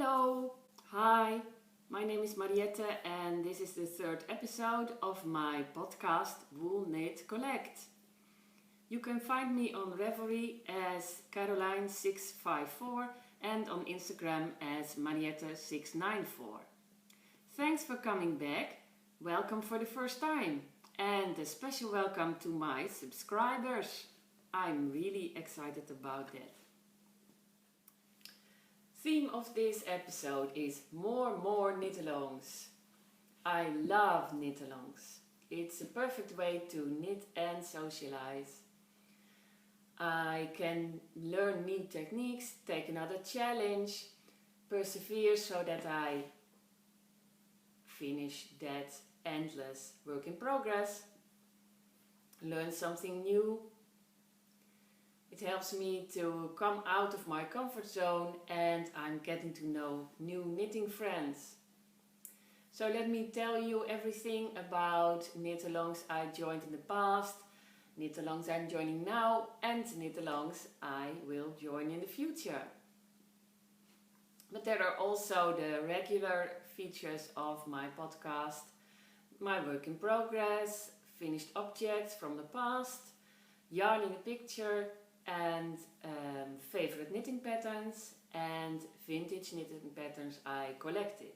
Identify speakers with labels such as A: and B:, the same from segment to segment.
A: Hello, hi, my name is Mariette and this is the third episode of my podcast Wool Knit Collect. You can find me on Ravelry as Caroline654 and on Instagram as Mariette694. Thanks for coming back, welcome for the first time and a special welcome to my subscribers. I'm really excited about that. Theme of this episode is more Knitalongs. I love Knitalongs. It's a perfect way to knit and socialize. I can learn new techniques, take another challenge, persevere so that I finish that endless work in progress, learn something new. It helps me to come out of my comfort zone and I'm getting to know new knitting friends. So let me tell you everything about Knitalongs I joined in the past, Knitalongs I'm joining now and Knitalongs I will join in the future. But there are also the regular features of my podcast, my work in progress, finished objects from the past, yarn in a picture, and favorite knitting patterns and vintage knitting patterns I collected.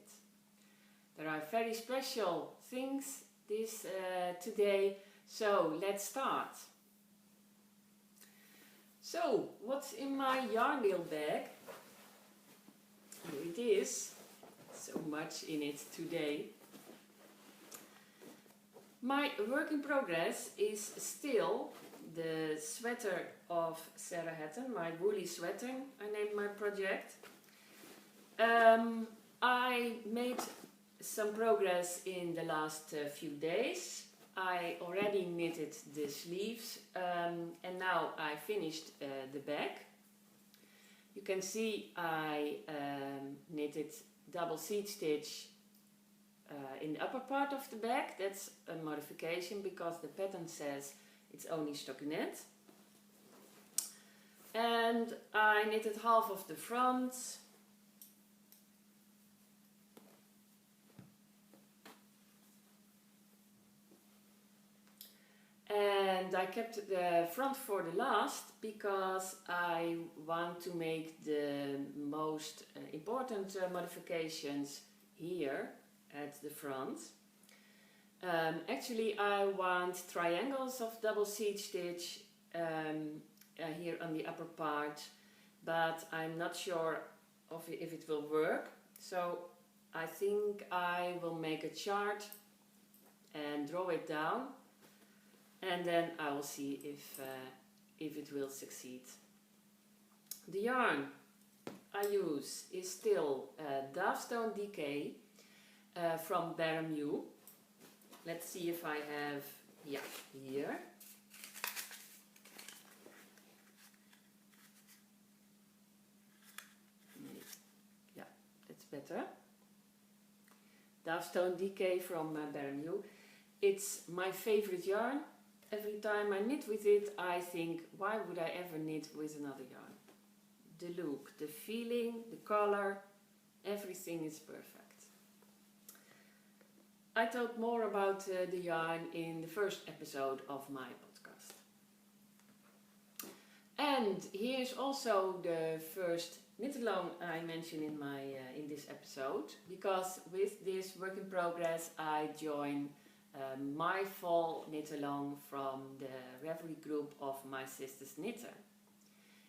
A: There are very special things today, so let's start. So, what's in my yarn wheel bag? Here it is, so much in it today. My work in progress is still the sweater of Sarah Hatton, my woolly sweater, I named my project. I made some progress in the last few days. I already knitted the sleeves and now I finished the back. You can see I knitted double seed stitch in the upper part of the back. That's a modification because the pattern says it's only stockinette. And I knitted half of the front. And I kept the front for the last because I want to make the most important modifications here at the front. Actually I want triangles of double seed stitch here on the upper part, but I'm not sure if it will work, so I think I will make a chart and draw it down and then I will see if it will succeed. The yarn I use is still Davstone DK from Barramude. Let's see if I have, yeah, here. Yeah, that's better. Davstone DK from Barramude. It's my favorite yarn. Every time I knit with it, I think, why would I ever knit with another yarn? The look, the feeling, the color, everything is perfect. I told more about the yarn in the first episode of my podcast. And here's also the first knit-along I mentioned in this episode, because with this work in progress I join my fall knit-along from the Ravelry group of My Sister's Knitter.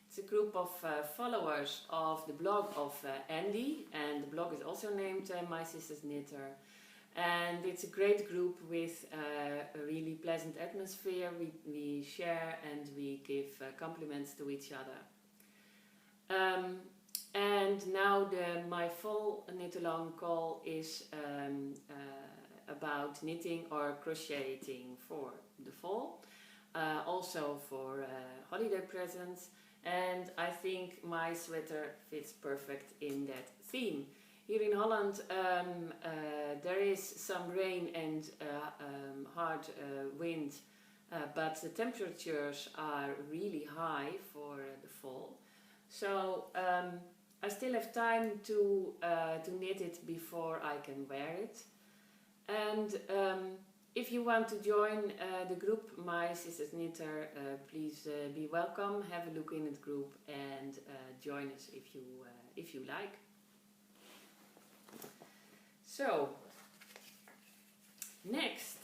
A: It's a group of followers of the blog of Andy, and the blog is also named My Sister's Knitter. And it's a great group with a really pleasant atmosphere. We share and we give compliments to each other. And now my fall knit-along call is about knitting or crocheting for the fall. Also for holiday presents. And I think my sweater fits perfect in that theme. Here in Holland there is some rain and hard wind, but the temperatures are really high for the fall. So I still have time to knit it before I can wear it. And if you want to join the group My Sisters Knitter, please be welcome. Have a look in the group and join us if you like. So, next.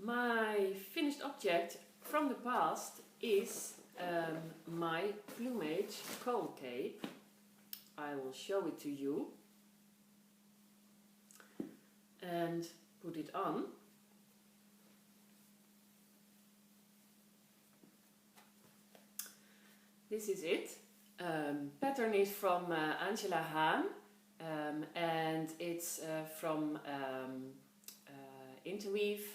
A: My finished object from the past is my plumage comb cape. I will show it to you and put it on. This is it. Pattern is from Angela Haan, and it's from Interweave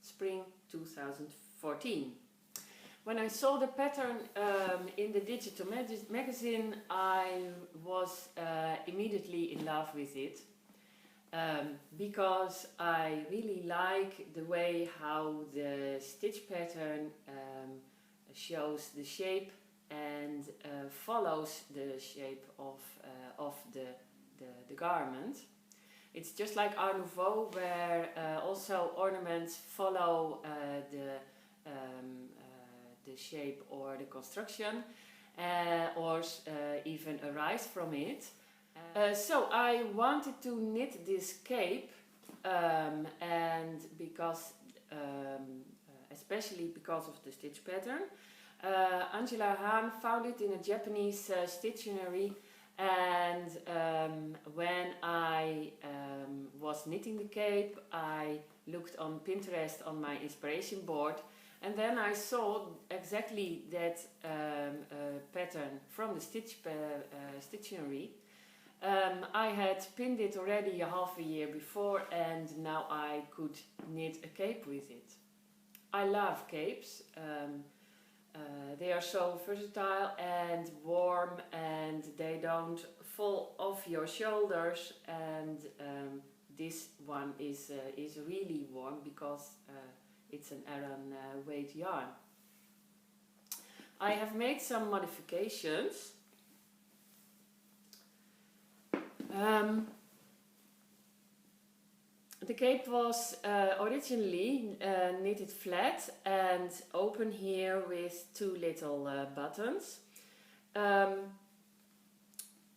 A: Spring 2014. When I saw the pattern in the digital magazine, I was immediately in love with it, because I really like the way how the stitch pattern shows the shape and follows the shape of the garment. It's just like Art Nouveau, where also ornaments follow the shape or the construction, or even arise from it. So I wanted to knit this cape, and because especially because of the stitch pattern. Angela Haan found it in a Japanese stationery, and when I was knitting the cape, I looked on Pinterest on my inspiration board, and then I saw exactly that pattern from the stationery. I had pinned it already half a year before, and now I could knit a cape with it. I love capes. They are so versatile and warm, and they don't fall off your shoulders, and this one is really warm because it's an Aran weight yarn. I have made some modifications. The cape was originally knitted flat and open here with two little buttons.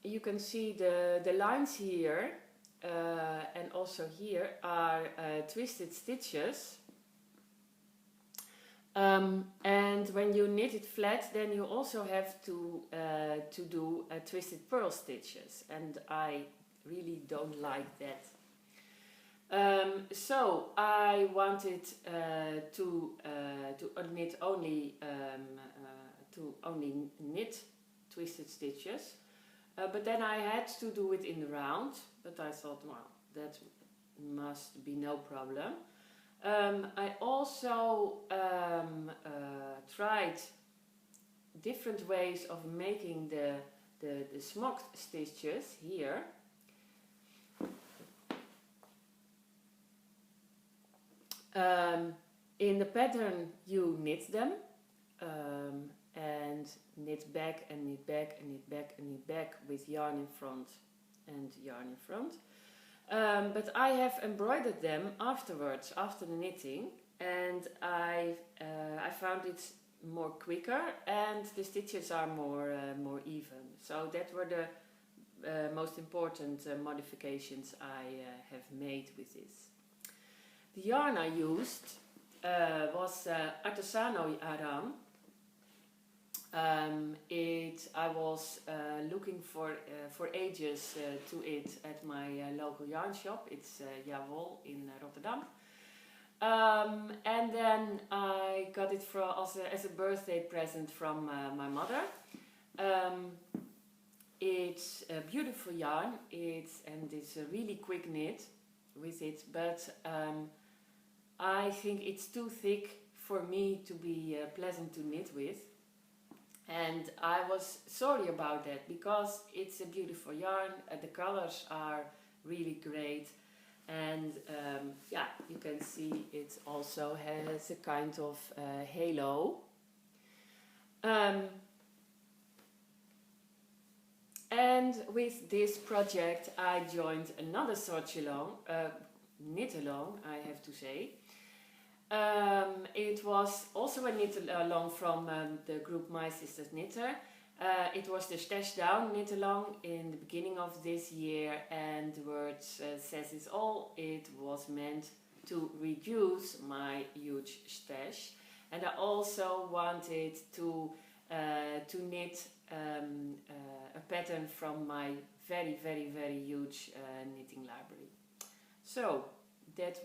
A: You can see the lines here and also here are twisted stitches. And when you knit it flat, then you also have to do twisted purl stitches, and I really don't like that. So I wanted to only knit twisted stitches, but then I had to do it in the round. But I thought, well, that must be no problem. I also tried different ways of making the smocked stitches here. In the pattern you knit them and knit back and knit back and knit back and knit back with yarn in front and yarn in front. But I have embroidered them afterwards, after the knitting, and I found it more quicker, and the stitches are more even. So that were the most important modifications I have made with this. The yarn I used was Artesano Aran. I was looking for ages to it at my local yarn shop. It's Jawol in Rotterdam. And then I got it as a birthday present from my mother. It's a beautiful yarn. It's a really quick knit with it, but I think it's too thick for me to be pleasant to knit with. And I was sorry about that, because it's a beautiful yarn, the colors are really great, and yeah, you can see it also has a kind of halo. And with this project I joined another search-along, knit-along I have to say. It was also a knit-along from the group My Sisters Knitter. It was the Stash Down knit-along in the beginning of this year, and the word says it all. It was meant to reduce my huge stash, and I also wanted to knit a pattern from my very huge knitting library. So that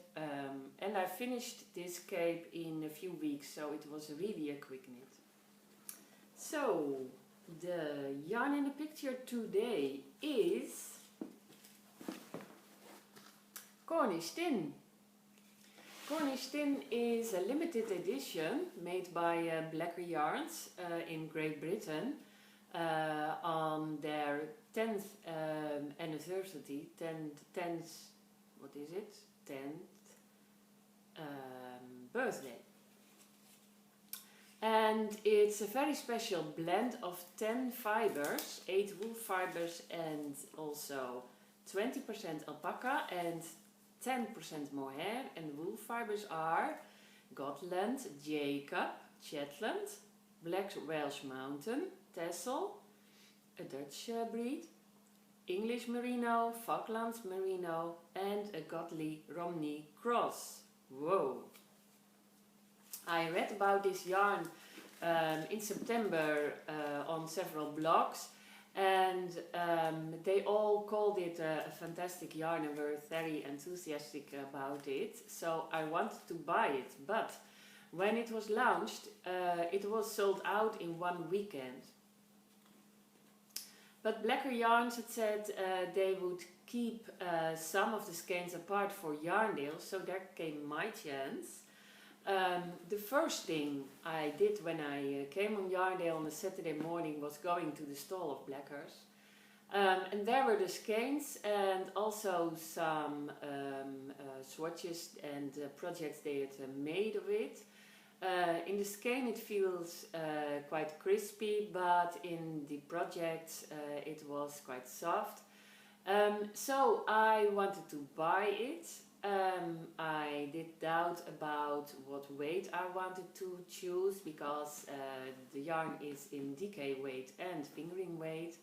A: and I finished this cape in a few weeks, so it was really a quick knit. So the yarn in the picture today is Cornish Tin. Cornish Tin is a limited edition made by Blacker Yarns in Great Britain on their 10th anniversary, 10th, what is it? 10th birthday. And it's a very special blend of 10 fibers, 8 wool fibers and also 20% alpaca and 10% mohair, and wool fibers are Gotland, Jacob, Shetland, Black Welsh Mountain, Texel, a Dutch breed, English Merino, Falklands Merino and a Godley Romney Cross. Whoa! I read about this yarn in September on several blogs, and they all called it a fantastic yarn and were very enthusiastic about it, so I wanted to buy it, but when it was launched it was sold out in one weekend. But Blacker Yarns had said they would keep some of the skeins apart for Yarndale, so there came my chance. The first thing I did when I came on Yarndale on a Saturday morning was going to the stall of Blackers. And there were the skeins and also some swatches and projects they had made of it. In the skein it feels quite crispy, but in the project it was quite soft. So I wanted to buy it. I did doubt about what weight I wanted to choose, because the yarn is in DK weight and fingering weight,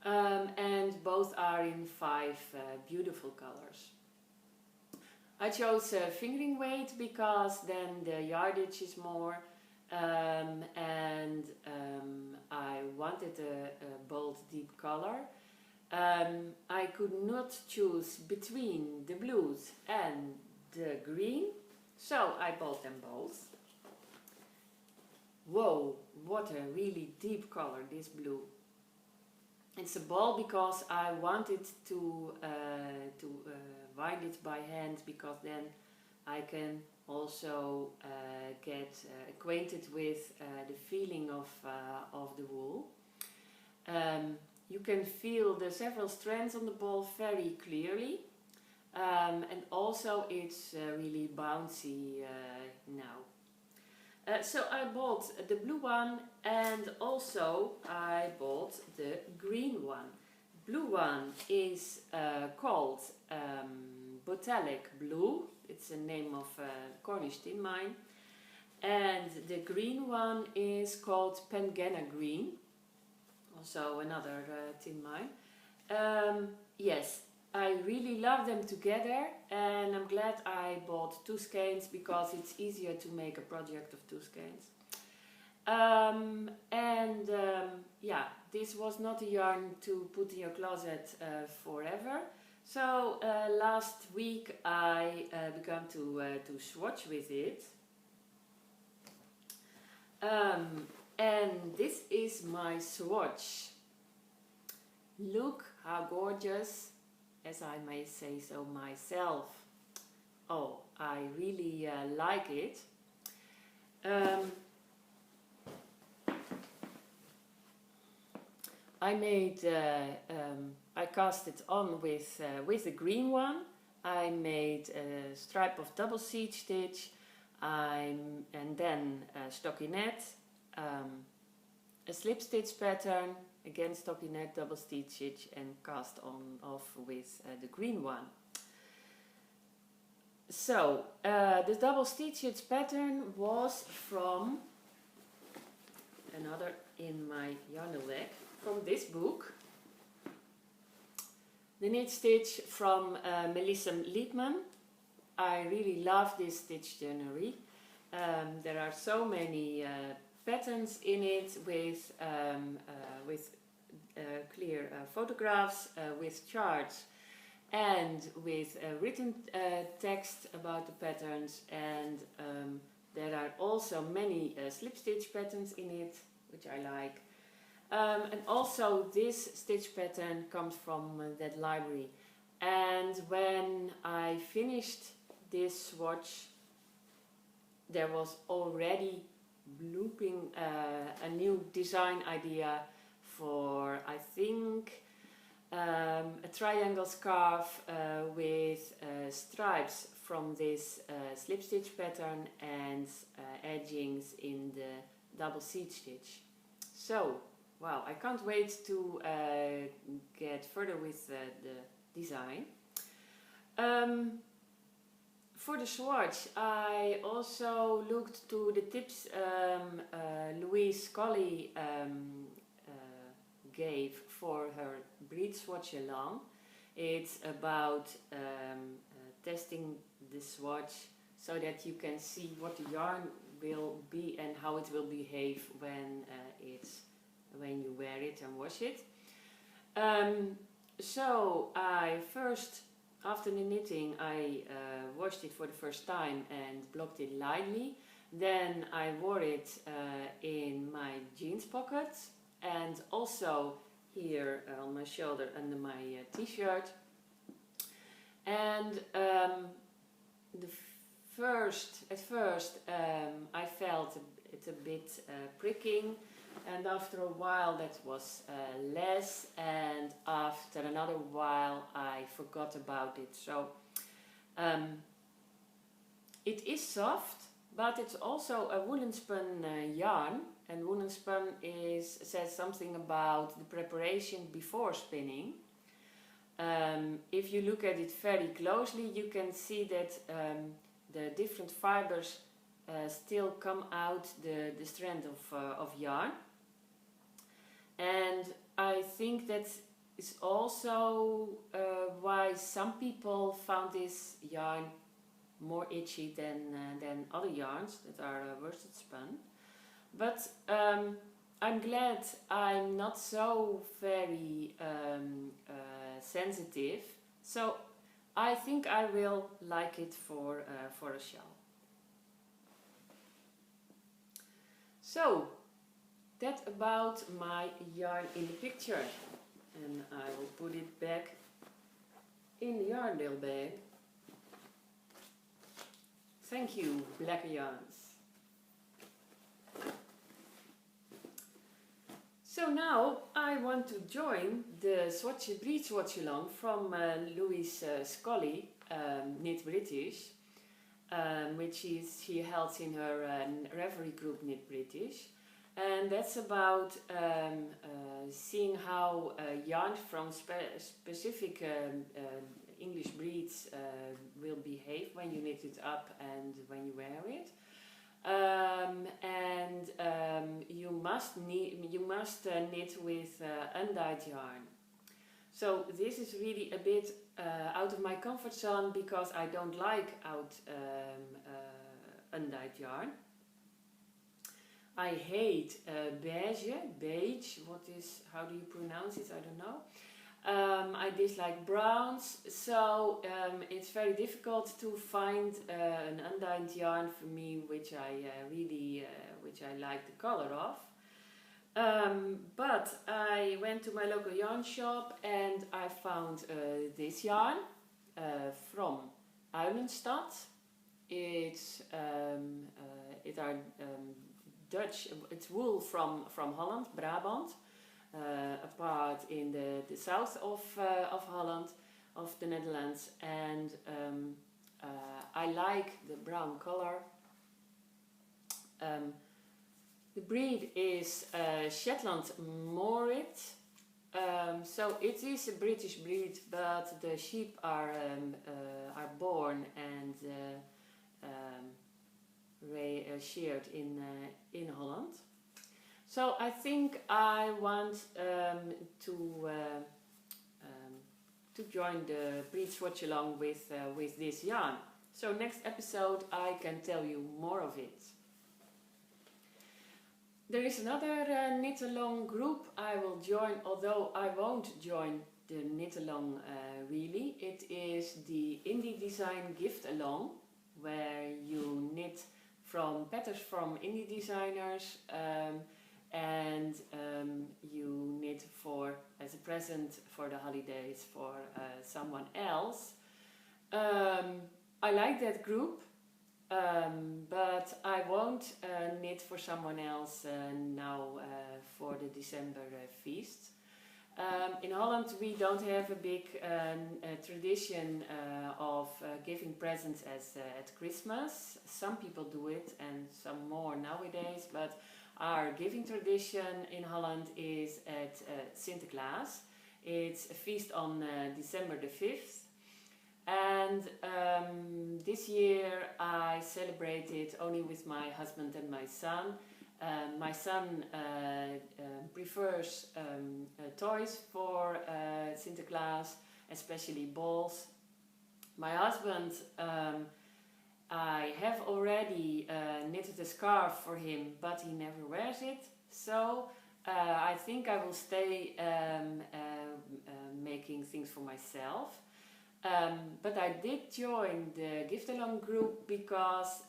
A: and both are in 5 beautiful colors. I chose fingering weight because then the yardage is more, and I wanted a bold deep color. I could not choose between the blues and the green, so I bought them both. Whoa, what a really deep color, this blue. It's a ball because I wanted to wind it by hand, because then I can also get acquainted with the feeling of the wool. You can feel the several strands on the ball very clearly, and also it's really bouncy now. So I bought the blue one, and also I bought the green one. Blue one is called Botanic Blue. It's the name of Cornish Tin mine. And the green one is called Pengana Green. Also another tin mine. Yes, I really love them together, and I'm glad I bought 2 skeins, because it's easier to make a project of 2 skeins. Yeah, this was not a yarn to put in your closet forever. So last week I began to swatch with it. And this is my swatch. Look how gorgeous, as I may say so myself. Oh, I really like it. I cast it on with the green one, I made a stripe of double seed stitch, and then a stockinette, a slip stitch pattern, again stockinette, double stitch, and cast on off with the green one. So the double stitched pattern was from another in my yarn bag, from this book, The Knit Stitch from Melissa Liebman. I really love this stitch journey. There are so many patterns in it with clear photographs, with charts, and with written text about the patterns, and there are also many slip stitch patterns in it, which I like. And also this stitch pattern comes from that library. And when I finished this swatch, there was already blooping a new design idea for, I think, a triangle scarf with stripes from this slip stitch pattern and edgings in the double seed stitch. So, wow, I can't wait to get further with the design. For the swatch, I also looked to the tips Louise Scully gave for her breed swatch along. It's about testing the swatch so that you can see what the yarn will be and how it will behave when you wear it and wash it. So I first, after the knitting, I washed it for the first time and blocked it lightly. Then I wore it in my jeans pockets and also here on my shoulder under my t-shirt. And at first I felt it a bit pricking, and after a while that was less, and after another while I forgot about it. So it is soft, but it's also a woolen spun yarn, and woolen spun says something about the preparation before spinning. If you look at it very closely, you can see that the different fibers still come out the strand of yarn. And I think that is also why some people found this yarn more itchy than other yarns that are worsted spun. But I'm glad I'm not so very sensitive, so I think I will like it for a shawl. So that about my yarn in the picture, and I will put it back in the yarn bale bag. Thank you, Blacker Yarns. So now I want to join the breed swatch along from Louise Scully, Knit British, which she held in her reverie group Knit British. And that's about seeing how yarn from specific English breeds will behave when you knit it up and when you wear it. You must knit with undyed yarn. So this is really a bit out of my comfort zone because I don't like undyed yarn. I hate beige, how do you pronounce it? I don't know. I dislike browns, so it's very difficult to find an undyed yarn for me which I like the color of. But I went to my local yarn shop and I found this yarn from Uilenstad. It's Dutch. It's wool from Holland, Brabant. A part in the south of Holland. of the Netherlands, and I like the brown color. The breed is Shetland Morit. So it is a British breed, but the sheep are born and sheared in Holland. So I think I want to join the breed swatch along with this yarn. So next episode I can tell you more of it. There is another Knitalong group I will join, although I won't join the Knitalong really. It is the indie design gift along, where you knit from patterns from indie designers and you knit for as a present for the holidays for someone else. I like that group. But I won't knit for someone else now for the December feast. In Holland we don't have a big tradition of giving presents at Christmas. Some people do it and some more nowadays, but our giving tradition in Holland is at Sinterklaas. It's a feast on December the 5th. And this year I celebrated only with my husband and my son. My son prefers toys for Sinterklaas, especially balls. My husband, I have already knitted a scarf for him, but he never wears it. So I think I will stay making things for myself. But I did join the gift along group because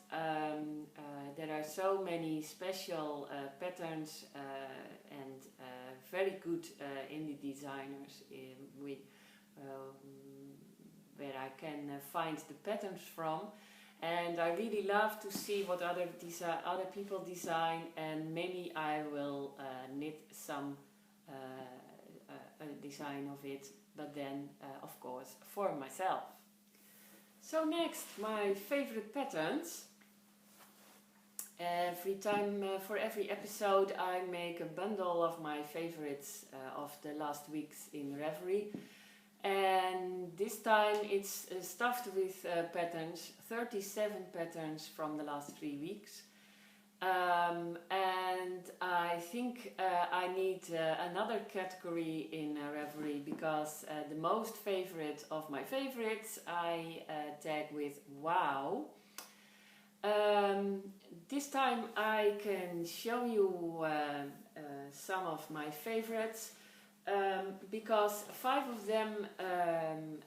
A: there are so many special patterns and very good indie designers where I can find the patterns from, and I really love to see what other people design, and maybe I will knit some design of it, but then of course for myself. So next, my favorite patterns. Every time for every episode I make a bundle of my favorites of the last weeks in Reverie, and this time it's stuffed with patterns, 37 patterns from the last 3 weeks. And I think I need another category in Reverie, because the most favorite of my favorites I tag with wow. This time I can show you some of my favorites, because 5 of them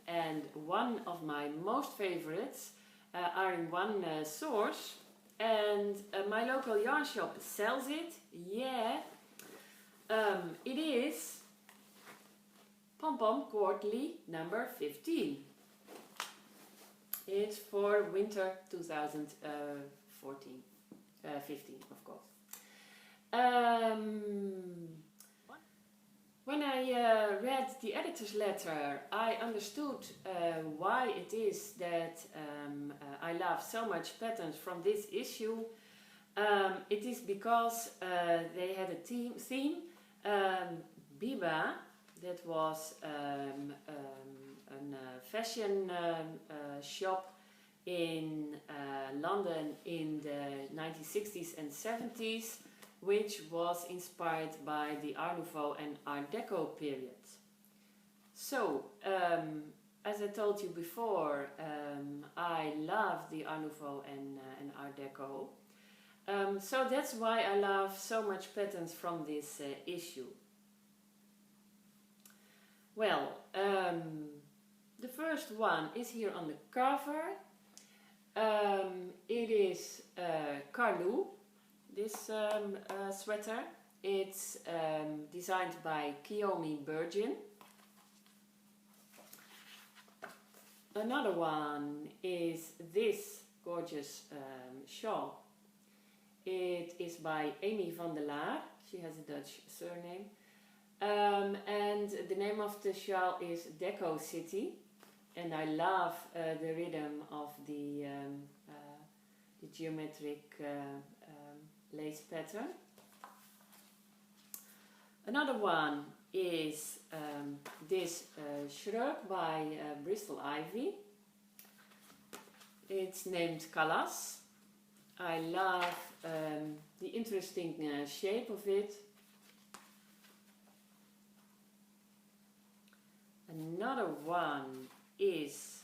A: and one of my most favorites are in one source. And my local yarn shop sells it. Yeah, it is Pom Pom Quarterly number 15. It's for winter 2014, 15 of course. When I read the editor's letter, I understood why it is that I love so much patterns from this issue. It is because they had a theme, Biba, that was a fashion shop in London in the 1960s and 70s, which was inspired by the Art Nouveau and Art Deco periods. So, as I told you before, I love the Art Nouveau and Art Deco. So that's why I love so much patterns from this issue. Well, the first one is here on the cover. It is Carlou, this sweater. It's designed by Kiyomi Burgin. Another one is this gorgeous shawl. It is by Amy van der Laar. She has a Dutch surname. And the name of the shawl is Deco City. and I love the rhythm of the geometric lace pattern. Another one is this shrug by Bristol Ivy. It's named Calas. I love the interesting shape of it. Another one is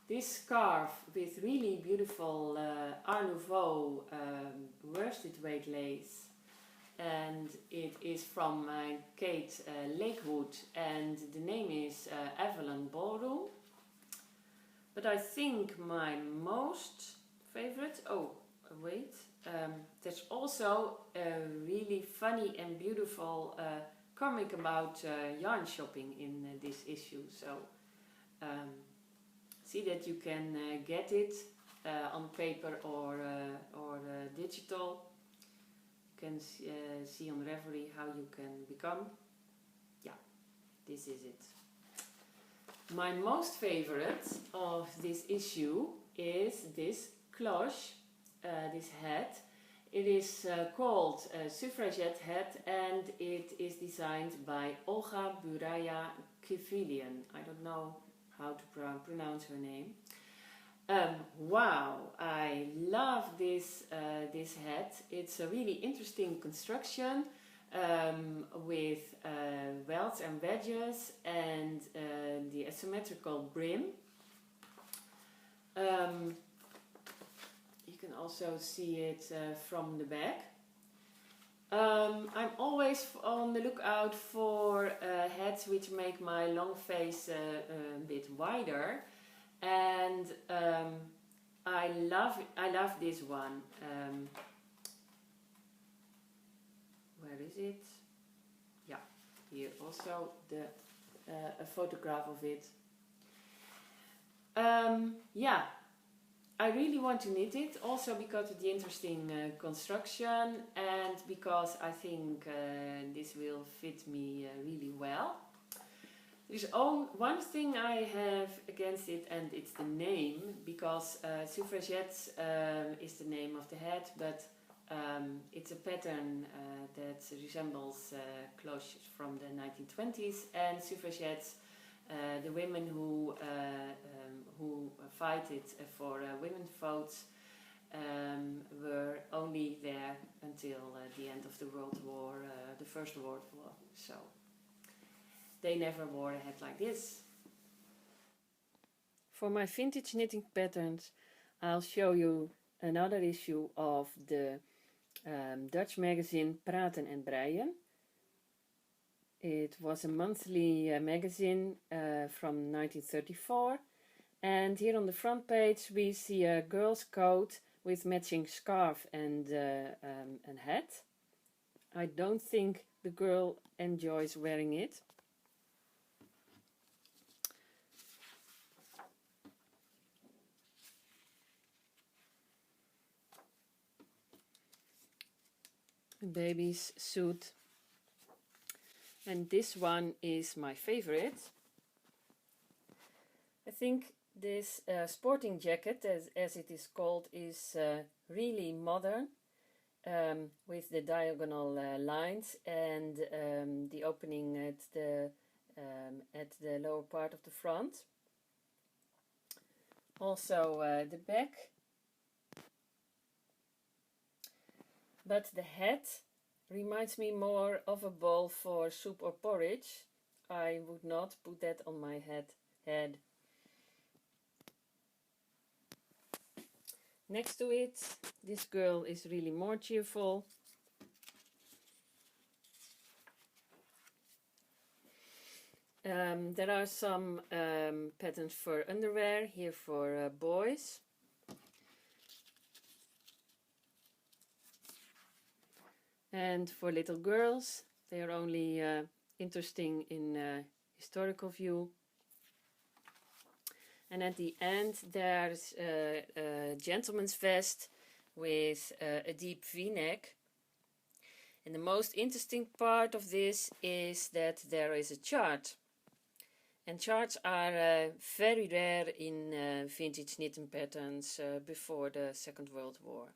A: this scarf with really beautiful Art Nouveau worsted weight lace, and it is from Kate Lakewood, and the name is Avalon Ballroom. But I think my most favorite, there's also a really funny and beautiful comic about yarn shopping in this issue, so see that you can get it on paper or digital. You can see on Ravelry how you can become. Yeah, this is it. My most favorite of this issue is this cloche, this hat. It is called Suffragette Hat, and it is designed by Olga Buraya Kivilian. I don't know how to pronounce her name. Wow, I love this hat. It's a really interesting construction with welts and wedges and the asymmetrical brim. You can also see it from the back. I'm always on the lookout for hats which make my long face a bit wider, and I love this one. Where is it? Yeah, here also a photograph of it. Yeah, I really want to knit it, also because of the interesting construction, and because I think this will fit me really well. There's one thing I have against it, and it's the name, because Suffragette is the name of the hat, but it's a pattern that resembles cloches from the 1920s, and suffragettes, the women who fight it for women's votes, were only there until the end of the World War, the First World War. So they never wore a hat like this. For my vintage knitting patterns, I'll show you another issue of the Dutch magazine Praten en Breien. It was a monthly magazine from 1934, and here on the front page we see a girl's coat with matching scarf and hat. I don't think the girl enjoys wearing it. A baby's suit. And this one is my favorite. I think this sporting jacket, as it is called, is really modern, with the diagonal lines and the opening at the lower part of the front. Also the back. But the hat reminds me more of a bowl for soup or porridge. I would not put that on my head. Next to it, this girl is really more cheerful. There are some patterns for underwear, here for boys. And for little girls, they are only interesting in historical view. And at the end there's a gentleman's vest with a deep V-neck. And the most interesting part of this is that there is a chart. And charts are very rare in vintage knitting patterns before the Second World War.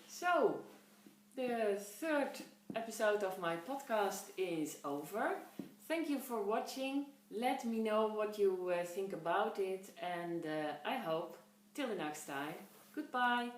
A: So, the third episode of my podcast is over. Thank you for watching. Let me know what you think about it, and I hope till the next time. Goodbye.